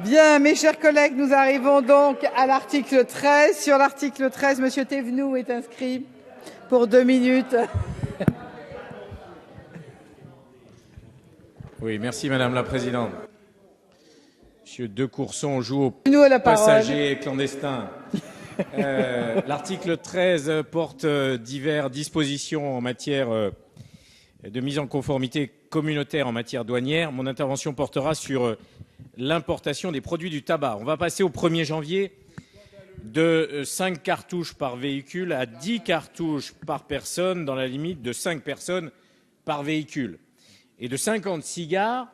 Bien, mes chers collègues, nous arrivons donc à l'article 13. Sur l'article 13, M. Thévenoud est inscrit pour 2 minutes. Oui, merci Madame la Présidente. Monsieur De Courson joue au passager clandestin. L'article 13 porte diverses dispositions en matière de mise en conformité communautaire en matière douanière. Mon intervention portera sur l'importation des produits du tabac. On va passer au 1er janvier de 5 cartouches par véhicule à 10 cartouches par personne dans la limite de 5 personnes par véhicule et de 50 cigares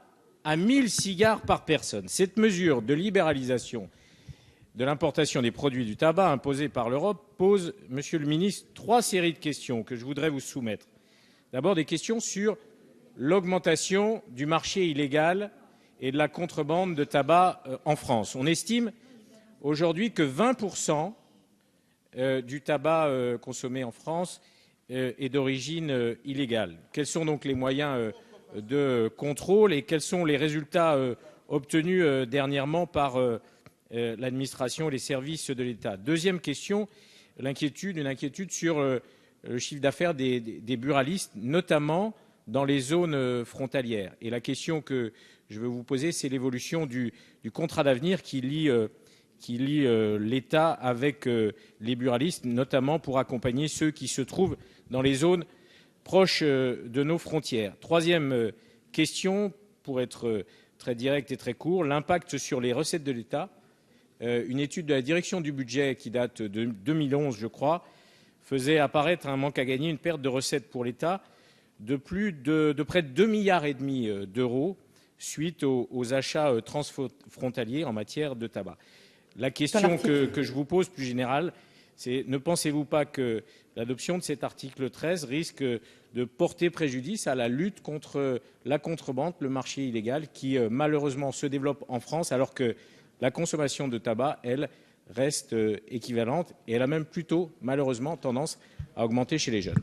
à 1000 cigares par personne. Cette mesure de libéralisation de l'importation des produits du tabac imposée par l'Europe pose, Monsieur le Ministre, 3 séries de questions que je voudrais vous soumettre. D'abord, des questions sur l'augmentation du marché illégal et de la contrebande de tabac en France. On estime aujourd'hui que 20% du tabac consommé en France est d'origine illégale. Quels sont donc les moyens de contrôle et quels sont les résultats obtenus dernièrement par l'administration et les services de l'État? Deuxième question, une inquiétude sur le chiffre d'affaires des buralistes, notamment dans les zones frontalières. Et la question que je veux vous poser, c'est l'évolution du contrat d'avenir qui lie l'État avec les buralistes, notamment pour accompagner ceux qui se trouvent dans les zones proches de nos frontières. Troisième question, pour être très direct et très court, l'impact sur les recettes de l'État. Une étude de la direction du budget qui date de 2011, je crois, faisait apparaître un manque à gagner, une perte de recettes pour l'État de près de 2,5 milliards d'euros suite aux achats transfrontaliers en matière de tabac. La question que je vous pose plus générale, c'est ne pensez-vous pas que l'adoption de cet article 13 risque de porter préjudice à la lutte contre la contrebande, le marché illégal qui malheureusement se développe en France alors que la consommation de tabac, elle, reste équivalente et elle a même plutôt malheureusement tendance à augmenter chez les jeunes.